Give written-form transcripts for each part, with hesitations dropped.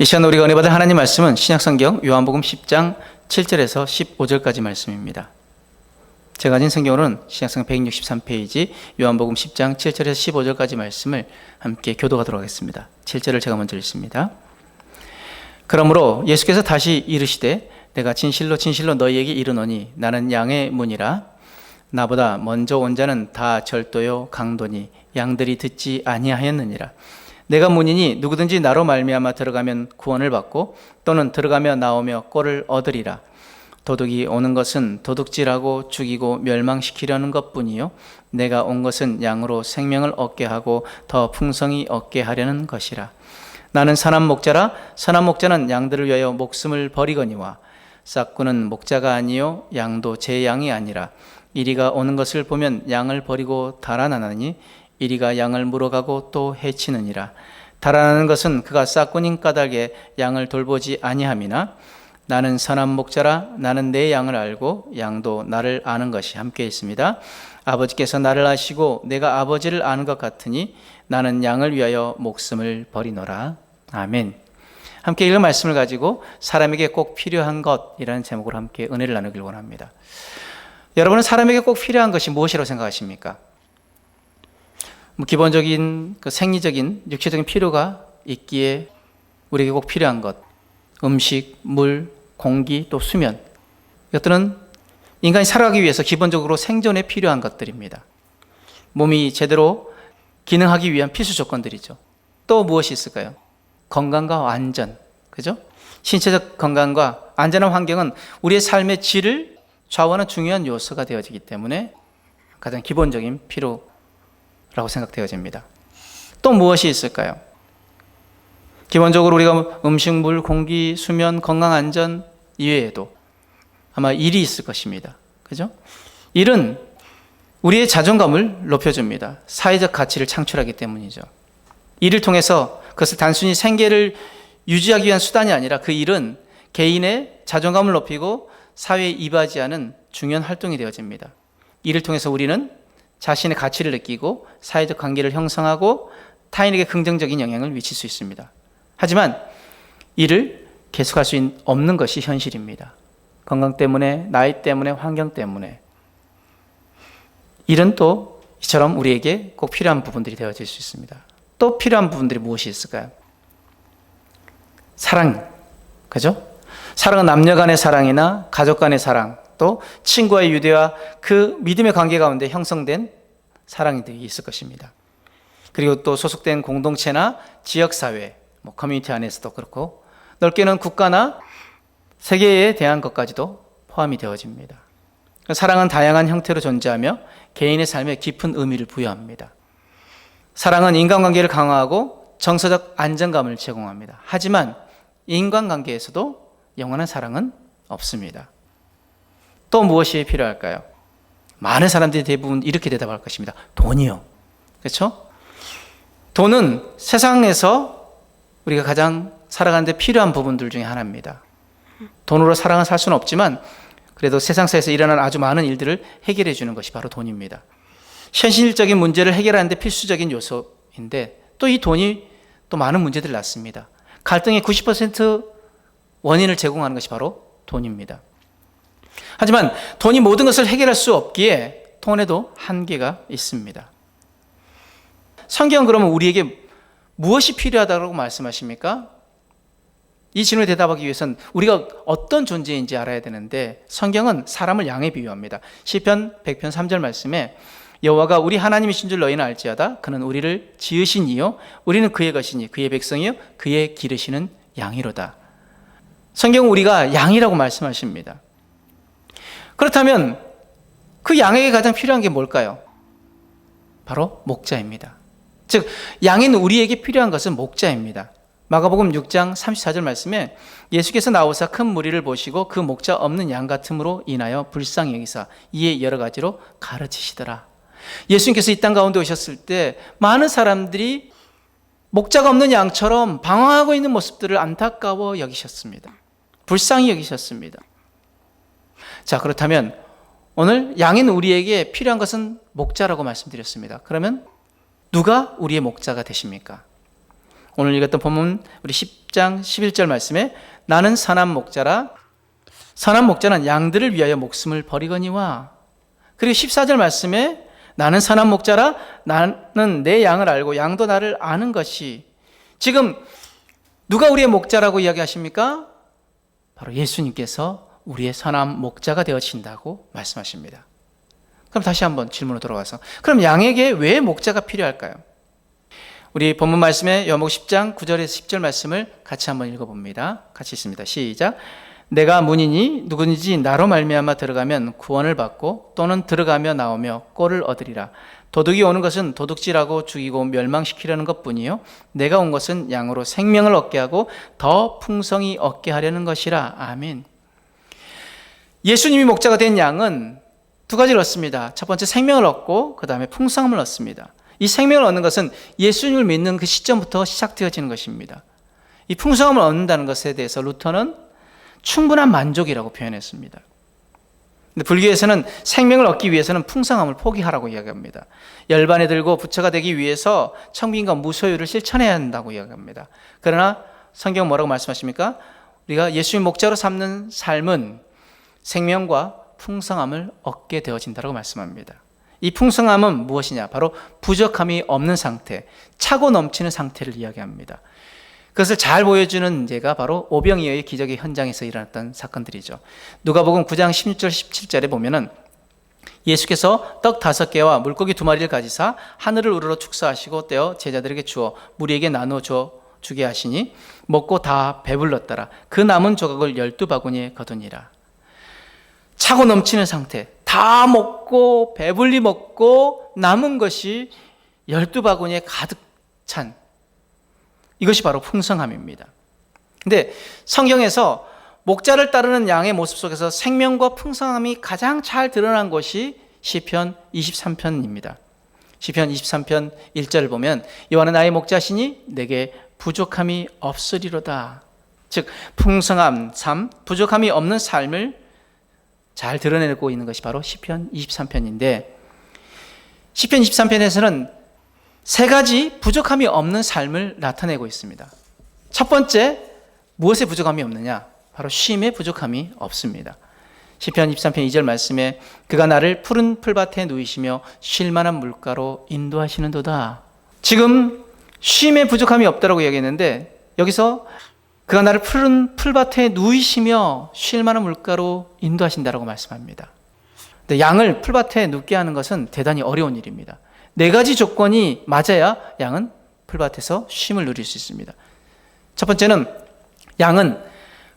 이 시간 우리가 은혜 받을 하나님 말씀은 신약성경 요한복음 10장 7절에서 15절까지 말씀입니다. 제가 가진 성경으로는 신약성경 163페이지 요한복음 10장 7절에서 15절까지 말씀을 함께 교도하도록 하겠습니다. 7절을 제가 먼저 읽습니다. 그러므로 예수께서 다시 이르시되 내가 진실로 진실로 너희에게 이르노니 나는 양의 문이라. 나보다 먼저 온 자는 다 절도요 강도니 양들이 듣지 아니하였느니라. 내가 문이니 누구든지 나로 말미암아 들어가면 구원을 받고 또는 들어가며 나오며 꼴을 얻으리라. 도둑이 오는 것은 도둑질하고 죽이고 멸망시키려는 것뿐이요 내가 온 것은 양으로 생명을 얻게 하고 더 풍성히 얻게 하려는 것이라. 나는 선한 목자라. 선한 목자는 양들을 위하여 목숨을 버리거니와 싹구는 목자가 아니요 양도 제 양이 아니라. 이리가 오는 것을 보면 양을 버리고 달아나나니 이리가 양을 물어가고 또 해치느니라. 달아나는 것은 그가 싹꾼인 까닭에 양을 돌보지 아니함이나 나는 선한 목자라. 나는 내 양을 알고 양도 나를 아는 것이. 함께 있습니다. 아버지께서 나를 아시고 내가 아버지를 아는 것 같으니 나는 양을 위하여 목숨을 버리노라. 아멘. 함께 읽은 말씀을 가지고 사람에게 꼭 필요한 것이라는 제목으로 함께 은혜를 나누길 원합니다. 여러분은 사람에게 꼭 필요한 것이 무엇이라고 생각하십니까? 기본적인 생리적인 육체적인 필요가 있기에 우리에게 꼭 필요한 것, 음식, 물, 공기, 또 수면, 이것들은 인간이 살아가기 위해서 기본적으로 생존에 필요한 것들입니다. 몸이 제대로 기능하기 위한 필수 조건들이죠. 또 무엇이 있을까요? 건강과 안전, 그죠? 신체적 건강과 안전한 환경은 우리의 삶의 질을 좌우하는 중요한 요소가 되어지기 때문에 가장 기본적인 필요라고 생각되어집니다. 또 무엇이 있을까요? 기본적으로 우리가 음식, 물, 공기, 수면, 건강, 안전 이외에도 아마 일이 있을 것입니다. 그죠? 일은 우리의 자존감을 높여줍니다. 사회적 가치를 창출하기 때문이죠. 일을 통해서 그것을 단순히 생계를 유지하기 위한 수단이 아니라 그 일은 개인의 자존감을 높이고 사회에 이바지하는 중요한 활동이 되어집니다. 이를 통해서 우리는 자신의 가치를 느끼고 사회적 관계를 형성하고 타인에게 긍정적인 영향을 미칠 수 있습니다. 하지만 이를 계속할 수 없는 것이 현실입니다. 건강 때문에, 나이 때문에, 환경 때문에. 일은 또 이처럼 우리에게 꼭 필요한 부분들이 되어질 수 있습니다. 또 필요한 부분들이 무엇이 있을까요? 사랑, 그죠? 사랑은 남녀 간의 사랑이나 가족 간의 사랑, 또 친구와의 유대와 그 믿음의 관계 가운데 형성된 사랑이 있을 것입니다. 그리고 또 소속된 공동체나 지역사회, 커뮤니티 안에서도 그렇고 넓게는 국가나 세계에 대한 것까지도 포함이 되어집니다. 사랑은 다양한 형태로 존재하며 개인의 삶에 깊은 의미를 부여합니다. 사랑은 인간관계를 강화하고 정서적 안정감을 제공합니다. 하지만 인간관계에서도 영원한 사랑은 없습니다. 또 무엇이 필요할까요? 많은 사람들이 대부분 이렇게 대답할 것입니다. 돈이요. 그렇죠? 돈은 세상에서 우리가 가장 살아가는데 필요한 부분들 중에 하나입니다. 돈으로 사랑을 살 수는 없지만 그래도 세상사에서 일어나는 아주 많은 일들을 해결해 주는 것이 바로 돈입니다. 현실적인 문제를 해결하는 데 필수적인 요소인데 또 이 돈이 또 많은 문제들을 낳습니다. 갈등의 90% 원인을 제공하는 것이 바로 돈입니다. 하지만 돈이 모든 것을 해결할 수 없기에 돈에도 한계가 있습니다. 성경은 그러면 우리에게 무엇이 필요하다고 말씀하십니까? 이 질문에 대답하기 위해서는 우리가 어떤 존재인지 알아야 되는데 성경은 사람을 양에 비유합니다. 시편 100편 3절 말씀에 여호와가 우리 하나님이신 줄 너희는 알지어다. 그는 우리를 지으신 이요 우리는 그의 것이니 그의 백성이요 그의 기르시는 양이로다. 성경은 우리가 양이라고 말씀하십니다. 그렇다면 그 양에게 가장 필요한 게 뭘까요? 바로 목자입니다. 즉 양인 우리에게 필요한 것은 목자입니다. 마가복음 6장 34절 말씀에 예수께서 나오사 큰 무리를 보시고 그 목자 없는 양 같음으로 인하여 불쌍히 여기사 이에 여러 가지로 가르치시더라. 예수님께서 이 땅 가운데 오셨을 때 많은 사람들이 목자가 없는 양처럼 방황하고 있는 모습들을 안타까워 여기셨습니다. 불쌍히 여기셨습니다. 자, 그렇다면 오늘 양인 우리에게 필요한 것은 목자라고 말씀드렸습니다. 그러면 누가 우리의 목자가 되십니까? 오늘 읽었던 본문 우리 10장 11절 말씀에 나는 선한 목자라. 선한 목자는 양들을 위하여 목숨을 버리거니와. 그리고 14절 말씀에 나는 선한 목자라. 나는 내 양을 알고 양도 나를 아는 것이. 지금 누가 우리의 목자라고 이야기하십니까? 바로 예수님께서 우리의 선한 목자가 되어진다고 말씀하십니다. 그럼 다시 한번 질문으로 돌아와서, 그럼 양에게 왜 목자가 필요할까요? 우리 본문 말씀에 요한복음 10장 9절에서 10절 말씀을 같이 한번 읽어봅니다. 같이 있습니다. 시작. 내가 문이니 누구든지 나로 말미암아 들어가면 구원을 받고 또는 들어가며 나오며 꼴을 얻으리라. 도둑이 오는 것은 도둑질하고 죽이고 멸망시키려는 것뿐이요 내가 온 것은 양으로 생명을 얻게 하고 더 풍성히 얻게 하려는 것이라. 아멘. 예수님이 목자가 된 양은 두 가지를 얻습니다. 첫 번째 생명을 얻고 그 다음에 풍성함을 얻습니다. 이 생명을 얻는 것은 예수님을 믿는 그 시점부터 시작되어지는 것입니다. 이 풍성함을 얻는다는 것에 대해서 루터는 충분한 만족이라고 표현했습니다. 근데 불교에서는 생명을 얻기 위해서는 풍성함을 포기하라고 이야기합니다. 열반에 들고 부처가 되기 위해서 청빈과 무소유를 실천해야 한다고 이야기합니다. 그러나 성경 뭐라고 말씀하십니까? 우리가 예수님 목자로 삼는 삶은 생명과 풍성함을 얻게 되어진다고 말씀합니다. 이 풍성함은 무엇이냐? 바로 부족함이 없는 상태, 차고 넘치는 상태를 이야기합니다. 그것을 잘 보여주는 예가 바로 오병이어의 기적의 현장에서 일어났던 사건들이죠. 누가복음 9장 16절 17절에 보면은 예수께서 떡 5개와 물고기 2마리를 가지사 하늘을 우러러 축사하시고 떼어 제자들에게 주어 무리에게 나누어 주게 하시니 먹고 다 배불렀더라. 그 남은 조각을 12바구니에 거두니라. 차고 넘치는 상태, 다 먹고 배불리 먹고 남은 것이 12바구니에 가득 찬, 이것이 바로 풍성함입니다. 근데 성경에서 목자를 따르는 양의 모습 속에서 생명과 풍성함이 가장 잘 드러난 것이 시편 23편입니다. 시편 23편 1절을 보면 여호와는 나의 목자시니 내게 부족함이 없으리로다. 즉 풍성함, 삶, 부족함이 없는 삶을 잘 드러내고 있는 것이 바로 시편 23편인데, 시편 23편에서는 세 가지 부족함이 없는 삶을 나타내고 있습니다. 첫 번째, 무엇에 부족함이 없느냐? 바로 쉼에 부족함이 없습니다. 시편 23편 2절 말씀에 그가 나를 푸른 풀밭에 누이시며 쉴 만한 물가로 인도하시는도다. 지금 쉼에 부족함이 없다라고 이야기했는데 여기서 그가 나를 푸른 풀밭에 누이시며 쉴 만한 물가로 인도하신다라고 말씀합니다. 근데 양을 풀밭에 눕게 하는 것은 대단히 어려운 일입니다. 4가지 조건이 맞아야 양은 풀밭에서 쉼을 누릴 수 있습니다. 첫 번째는 양은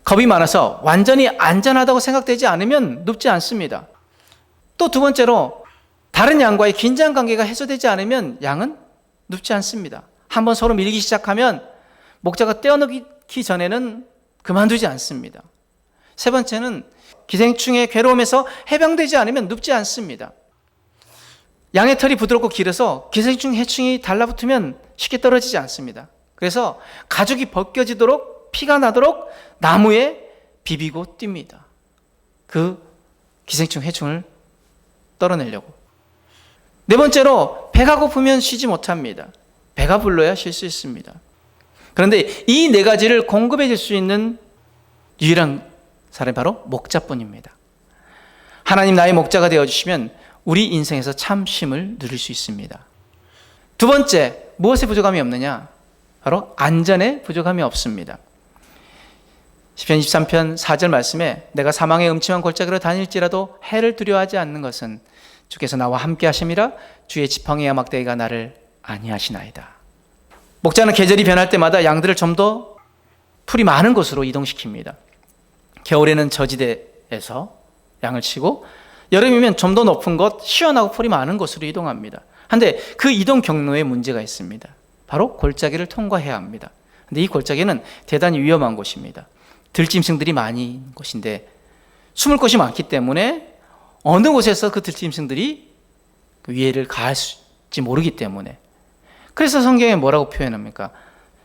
겁이 많아서 완전히 안전하다고 생각되지 않으면 눕지 않습니다. 또 두 번째로 다른 양과의 긴장 관계가 해소되지 않으면 양은 눕지 않습니다. 한번 서로 밀기 시작하면 목자가 떼어놓기 전에는 그만두지 않습니다. 세 번째는 기생충의 괴로움에서 해방되지 않으면 눕지 않습니다. 양의 털이 부드럽고 길어서 기생충 해충이 달라붙으면 쉽게 떨어지지 않습니다. 그래서 가죽이 벗겨지도록 피가 나도록 나무에 비비고 뜁니다. 그 기생충 해충을 떨어내려고. 네 번째로 배가 고프면 쉬지 못합니다. 배가 불러야 쉴 수 있습니다. 그런데 이 4가지를 공급해 줄 수 있는 유일한 사람이 바로 목자뿐입니다. 하나님 나의 목자가 되어주시면 우리 인생에서 참 쉼을 누릴 수 있습니다. 두 번째, 무엇에 부족함이 없느냐? 바로 안전에 부족함이 없습니다. 시편 23편 4절 말씀에 내가 사망의 음침한 골짜기로 다닐지라도 해를 두려워하지 않는 것은 주께서 나와 함께 하심이라 주의 지팡이와 막대기가 나를 안위하시나이다. 목자는 계절이 변할 때마다 양들을 좀 더 풀이 많은 곳으로 이동시킵니다. 겨울에는 저지대에서 양을 치고 여름이면 좀 더 높은 곳, 시원하고 풀이 많은 곳으로 이동합니다. 그런데 그 이동 경로에 문제가 있습니다. 바로 골짜기를 통과해야 합니다. 그런데 이 골짜기는 대단히 위험한 곳입니다. 들짐승들이 많은 곳인데 숨을 곳이 많기 때문에 어느 곳에서 그 들짐승들이 그 위해를 가할지 모르기 때문에, 그래서 성경에 뭐라고 표현합니까?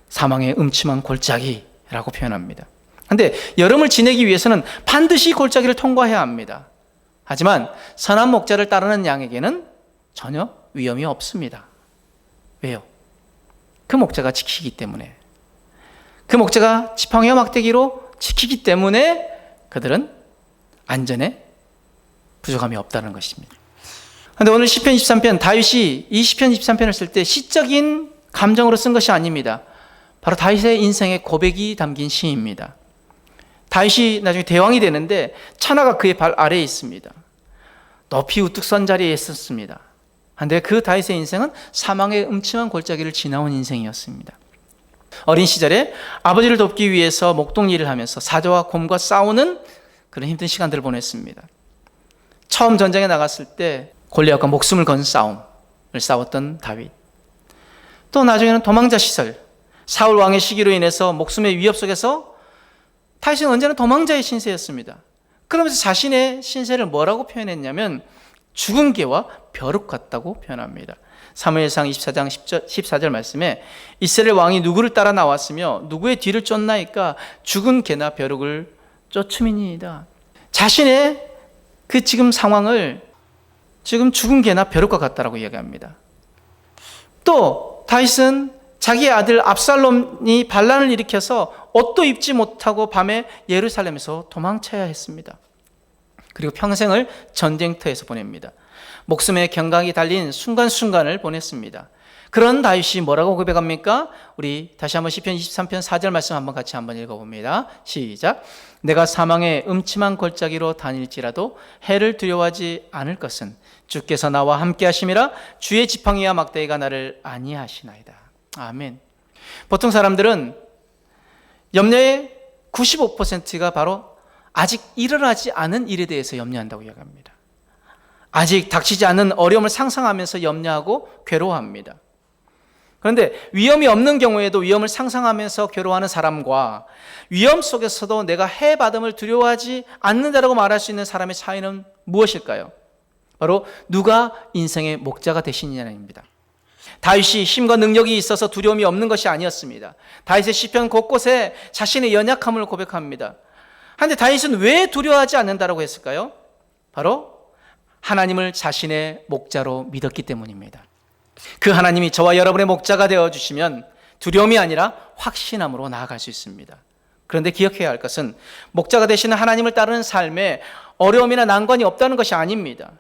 사망의 음침한 골짜기라고 표현합니다. 그런데 여름을 지내기 위해서는 반드시 골짜기를 통과해야 합니다. 하지만 선한 목자를 따르는 양에게는 전혀 위험이 없습니다. 왜요? 그 목자가 지키기 때문에 그 목자가 지팡이와 막대기로 지키기 때문에 그들은 안전에 부족함이 없다는 것입니다. 그런데 오늘 시편 23편, 다윗이 이 시편 23편을 쓸 때 시적인 감정으로 쓴 것이 아닙니다. 바로 다윗의 인생의 고백이 담긴 시입니다. 다윗이 나중에 대왕이 되는데 천하가 그의 발 아래에 있습니다. 높이 우뚝 선 자리에 있었습니다. 그런데 그 다윗의 인생은 사망의 음침한 골짜기를 지나온 인생이었습니다. 어린 시절에 아버지를 돕기 위해서 목동 일을 하면서 사자와 곰과 싸우는 그런 힘든 시간들을 보냈습니다. 처음 전쟁에 나갔을 때 골리앗과 목숨을 건 싸움을 싸웠던 다윗. 또 나중에는 도망자 시설, 사울 왕의 시기로 인해서 목숨의 위협 속에서 다윗은 언제나 도망자의 신세였습니다. 그러면서 자신의 신세를 뭐라고 표현했냐면 죽은 개와 벼룩 같다고 표현합니다. 사무엘상 24장 14절 말씀에 이스라엘 왕이 누구를 따라 나왔으며 누구의 뒤를 쫓나이까 죽은 개나 벼룩을 쫓음이니이다. 자신의 그 지금 상황을 지금 죽은 개나 벼룩과 같다라고 이야기합니다. 또 다윗은 자기의 아들 압살롬이 반란을 일으켜서 옷도 입지 못하고 밤에 예루살렘에서 도망쳐야 했습니다. 그리고 평생을 전쟁터에서 보냅니다. 목숨의 경각이 달린 순간순간을 보냈습니다. 그런 다윗이 뭐라고 고백합니까? 우리 다시 한번 시편 23편 4절 말씀 한번 같이 한번 읽어봅니다. 시작. 내가 사망의 음침한 골짜기로 다닐지라도 해를 두려워하지 않을 것은 주께서 나와 함께 하심이라 주의 지팡이와 막대기가 나를 안위하시나이다. 아멘. 보통 사람들은 염려의 95%가 바로 아직 일어나지 않은 일에 대해서 염려한다고 이야기합니다. 아직 닥치지 않은 어려움을 상상하면서 염려하고 괴로워합니다. 그런데 위험이 없는 경우에도 위험을 상상하면서 괴로워하는 사람과 위험 속에서도 내가 해받음을 두려워하지 않는다라고 말할 수 있는 사람의 차이는 무엇일까요? 바로 누가 인생의 목자가 되시느냐입니다. 다윗이 힘과 능력이 있어서 두려움이 없는 것이 아니었습니다. 다윗의 시편 곳곳에 자신의 연약함을 고백합니다. 그런데 다윗은 왜 두려워하지 않는다라고 했을까요? 바로 하나님을 자신의 목자로 믿었기 때문입니다. 그 하나님이 저와 여러분의 목자가 되어주시면 두려움이 아니라 확신함으로 나아갈 수 있습니다. 그런데 기억해야 할 것은 목자가 되시는 하나님을 따르는 삶에 어려움이나 난관이 없다는 것이 아닙니다.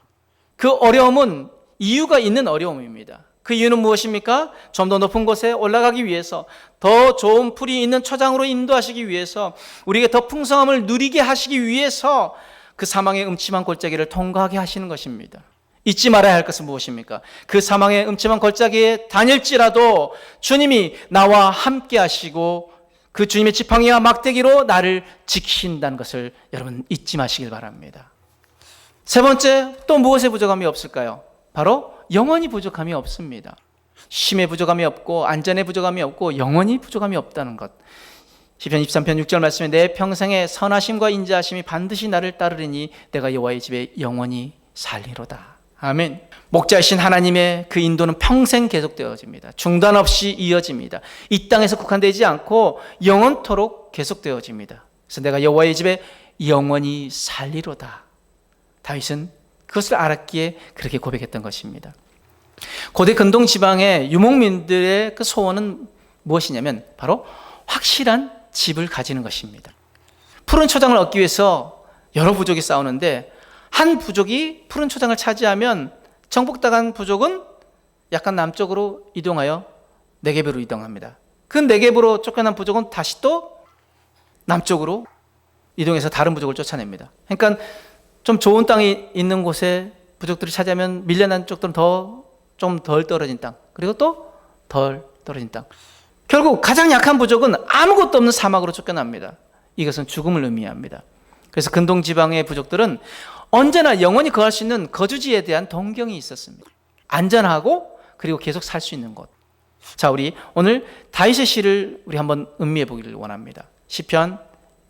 그 어려움은 이유가 있는 어려움입니다. 그 이유는 무엇입니까? 좀 더 높은 곳에 올라가기 위해서, 더 좋은 풀이 있는 초장으로 인도하시기 위해서, 우리에게 더 풍성함을 누리게 하시기 위해서 그 사망의 음침한 골짜기를 통과하게 하시는 것입니다. 잊지 말아야 할 것은 무엇입니까? 그 사망의 음침한 골짜기에 다닐지라도 주님이 나와 함께 하시고 그 주님의 지팡이와 막대기로 나를 지키신다는 것을 여러분 잊지 마시길 바랍니다. 세 번째, 또 무엇에 부족함이 없을까요? 바로 영원히 부족함이 없습니다. 쉼의 부족함이 없고 안전의 부족함이 없고 영원히 부족함이 없다는 것. 시편 23편 6절 말씀에 내 평생에 선하심과 인자하심이 반드시 나를 따르리니 내가 여호와의 집에 영원히 살리로다. 아멘. 목자이신 하나님의 그 인도는 평생 계속되어집니다. 중단 없이 이어집니다. 이 땅에서 국한되지 않고 영원토록 계속되어집니다. 그래서 내가 여호와의 집에 영원히 살리로다. 다윗은 그것을 알았기에 그렇게 고백했던 것입니다. 고대 근동 지방의 유목민들의 그 소원은 무엇이냐면 바로 확실한 집을 가지는 것입니다. 푸른 초장을 얻기 위해서 여러 부족이 싸우는데 한 부족이 푸른 초장을 차지하면 정복당한 부족은 약간 남쪽으로 이동하여 네겝으로 이동합니다. 그 네겝으로 쫓겨난 부족은 다시 또 남쪽으로 이동해서 다른 부족을 쫓아냅니다. 그러니까 좀 좋은 땅이 있는 곳에 부족들을 차지하면 밀려난 쪽들은 좀 덜 떨어진 땅, 그리고 또 덜 떨어진 땅. 결국 가장 약한 부족은 아무것도 없는 사막으로 쫓겨납니다. 이것은 죽음을 의미합니다. 그래서 근동 지방의 부족들은 언제나 영원히 거할 수 있는 거주지에 대한 동경이 있었습니다. 안전하고 그리고 계속 살 수 있는 곳. 자, 우리 오늘 다윗의 시를 우리 한번 음미해 보기를 원합니다. 시편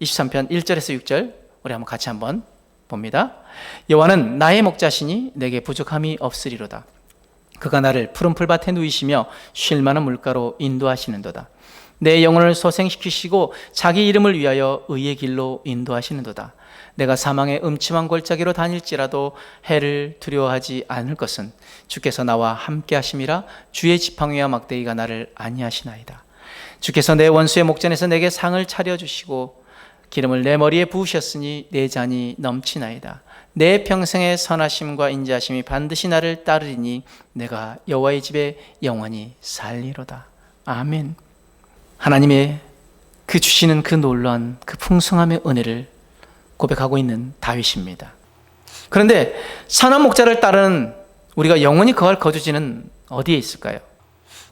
23편 1절에서 6절 우리 한번 같이 한번 봅니다. 여호와는 나의 목자시니 내게 부족함이 없으리로다. 그가 나를 푸른 풀밭에 누이시며 쉴 만한 물가로 인도하시는도다. 내 영혼을 소생시키시고 자기 이름을 위하여 의의 길로 인도하시는도다. 내가 사망의 음침한 골짜기로 다닐지라도 해를 두려워하지 않을 것은 주께서 나와 함께 하심이라 주의 지팡이와 막대기가 나를 안위하시나이다. 주께서 내 원수의 목전에서 내게 상을 차려주시고 기름을 내 머리에 부으셨으니 내 잔이 넘치나이다. 내 평생의 선하심과 인자하심이 반드시 나를 따르리니 내가 여호와의 집에 영원히 살리로다. 아멘. 하나님의 그 주시는 그 놀라운 그 풍성함의 은혜를 고백하고 있는 다윗입니다. 그런데 선한 목자를 따르는 우리가 영원히 거할 거주지는 어디에 있을까요?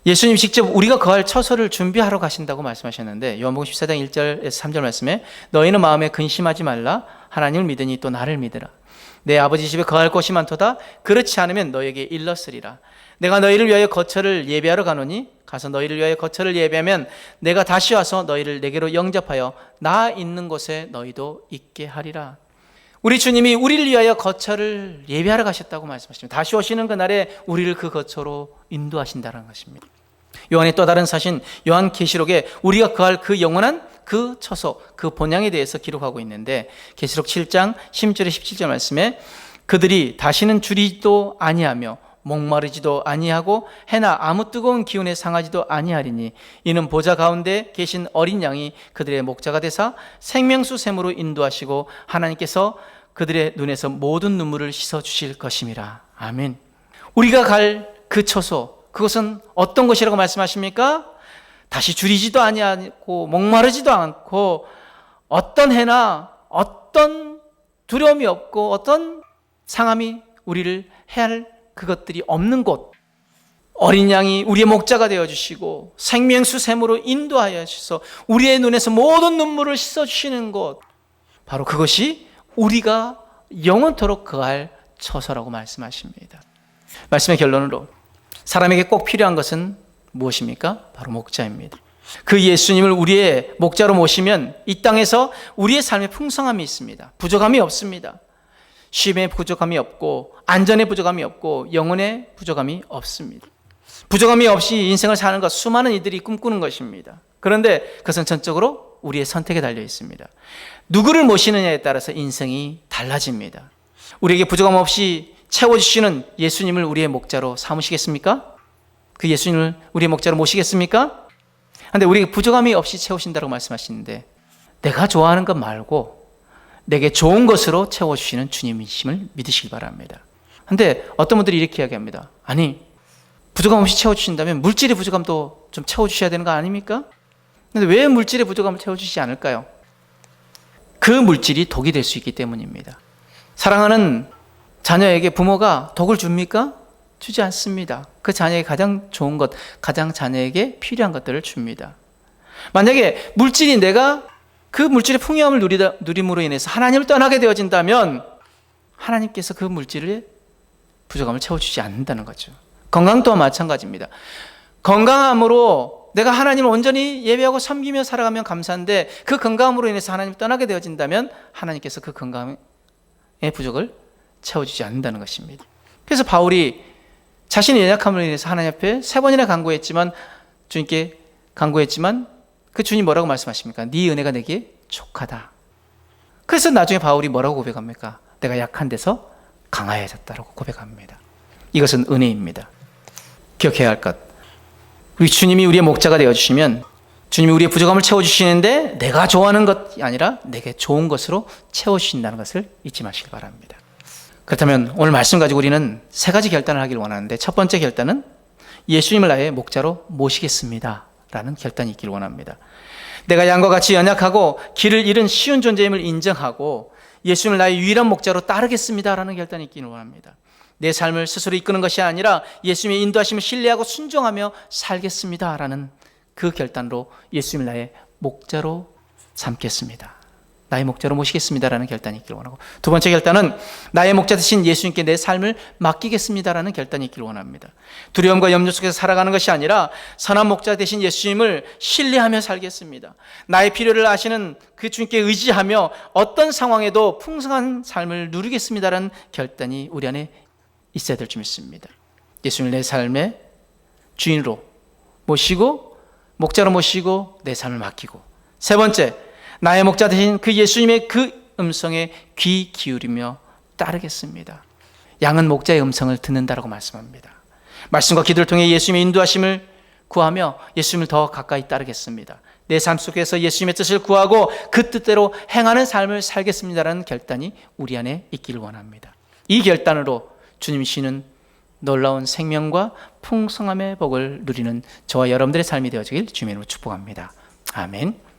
예수님 직접 우리가 거할 처소를 준비하러 가신다고 말씀하셨는데 요한복음 14장 1절에서 3절 말씀에 너희는 마음에 근심하지 말라. 하나님을 믿으니 또 나를 믿으라. 내 아버지 집에 거할 곳이 많도다. 그렇지 않으면 너에게 일렀으리라. 내가 너희를 위하여 거처를 예배하러 가노니 가서 너희를 위하여 거처를 예배하면 내가 다시 와서 너희를 내게로 영접하여 나 있는 곳에 너희도 있게 하리라. 우리 주님이 우리를 위하여 거처를 예배하러 가셨다고 말씀하십니다. 다시 오시는 그날에 우리를 그 거처로 인도하신다는 것입니다. 요한의 또 다른 사신 요한계시록에 우리가 거할 그 영원한 그 처소, 그 본향에 대해서 기록하고 있는데 계시록 7장 10절에 17절 말씀에 그들이 다시는 줄이지도 아니하며 목마르지도 아니하고 해나 아무 뜨거운 기운에 상하지도 아니하리니 이는 보좌 가운데 계신 어린 양이 그들의 목자가 되사 생명수 샘으로 인도하시고 하나님께서 그들의 눈에서 모든 눈물을 씻어 주실 것임이라. 아멘. 우리가 갈 그 처소, 그것은 어떤 것이라고 말씀하십니까? 다시 줄이지도 아니하고 목마르지도 않고 어떤 해나 어떤 두려움이 없고 어떤 상함이 우리를 해할 그것들이 없는 곳, 어린 양이 우리의 목자가 되어주시고 생명수 샘으로 인도하여 주셔서 우리의 눈에서 모든 눈물을 씻어주시는 곳, 바로 그것이 우리가 영원토록 거할 처소라고 말씀하십니다. 말씀의 결론으로 사람에게 꼭 필요한 것은 무엇입니까? 바로 목자입니다. 그 예수님을 우리의 목자로 모시면 이 땅에서 우리의 삶에 풍성함이 있습니다. 부족함이 없습니다. 쉼의 부족함이 없고 안전의 부족함이 없고 영혼의 부족함이 없습니다. 부족함이 없이 인생을 사는 것 수많은 이들이 꿈꾸는 것입니다. 그런데 그것은 전적으로 우리의 선택에 달려 있습니다. 누구를 모시느냐에 따라서 인생이 달라집니다. 우리에게 부족함 없이 채워주시는 예수님을 우리의 목자로 삼으시겠습니까? 그 예수님을 우리의 목자로 모시겠습니까? 그런데 우리에게 부족함이 없이 채우신다고 말씀하시는데 내가 좋아하는 것 말고 내게 좋은 것으로 채워주시는 주님이심을 믿으시기 바랍니다. 그런데 어떤 분들이 이렇게 이야기합니다. 아니, 부족함 없이 채워주신다면 물질의 부족함도 좀 채워주셔야 되는 거 아닙니까? 그런데 왜 물질의 부족함을 채워주시지 않을까요? 그 물질이 독이 될 수 있기 때문입니다. 사랑하는 자녀에게 부모가 독을 줍니까? 주지 않습니다. 그 자녀에게 가장 좋은 것, 가장 자녀에게 필요한 것들을 줍니다. 만약에 물질이 내가 그 물질의 풍요함을 누림으로 인해서 하나님을 떠나게 되어진다면 하나님께서 그 물질의 부족함을 채워주지 않는다는 거죠. 건강 또한 마찬가지입니다. 건강함으로 내가 하나님을 온전히 예배하고 섬기며 살아가면 감사한데 그 건강함으로 인해서 하나님을 떠나게 되어진다면 하나님께서 그 건강의 부족을 채워주지 않는다는 것입니다. 그래서 바울이 자신의 연약함으로 인해서 하나님 앞에 3번이나 간구했지만 주님께 간구했지만 그 주님 뭐라고 말씀하십니까? 네 은혜가 내게 족하다. 그래서 나중에 바울이 뭐라고 고백합니까? 내가 약한 데서 강하여졌다라고 고백합니다. 이것은 은혜입니다. 기억해야 할 것. 우리 주님이 우리의 목자가 되어주시면 주님이 우리의 부족함을 채워주시는데 내가 좋아하는 것이 아니라 내게 좋은 것으로 채워주신다는 것을 잊지 마시기 바랍니다. 그렇다면 오늘 말씀 가지고 우리는 3가지 결단을 하길 원하는데 첫 번째 결단은 예수님을 나의 목자로 모시겠습니다 라는 결단이 있기를 원합니다. 내가 양과 같이 연약하고 길을 잃은 쉬운 존재임을 인정하고 예수님을 나의 유일한 목자로 따르겠습니다 라는 결단이 있기를 원합니다. 내 삶을 스스로 이끄는 것이 아니라 예수님의 인도하심을 신뢰하고 순종하며 살겠습니다 라는 그 결단으로 예수님을 나의 목자로 삼겠습니다. 나의 목자로 모시겠습니다라는 결단이 있기를 원하고, 두 번째 결단은 나의 목자 되신 예수님께 내 삶을 맡기겠습니다라는 결단이 있기를 원합니다. 두려움과 염려 속에서 살아가는 것이 아니라 선한 목자 되신 예수님을 신뢰하며 살겠습니다. 나의 필요를 아시는 그 주님께 의지하며 어떤 상황에도 풍성한 삶을 누리겠습니다라는 결단이 우리 안에 있어야 될 줄 믿습니다. 예수님을 내 삶의 주인으로 모시고 목자로 모시고 내 삶을 맡기고, 세 번째, 나의 목자 되신 그 예수님의 그 음성에 귀 기울이며 따르겠습니다. 양은 목자의 음성을 듣는다라고 말씀합니다. 말씀과 기도를 통해 예수님의 인도하심을 구하며 예수님을 더 가까이 따르겠습니다. 내 삶 속에서 예수님의 뜻을 구하고 그 뜻대로 행하는 삶을 살겠습니다라는 결단이 우리 안에 있기를 원합니다. 이 결단으로 주님이 주시는 놀라운 생명과 풍성함의 복을 누리는 저와 여러분들의 삶이 되어지길 주님으로 축복합니다. 아멘.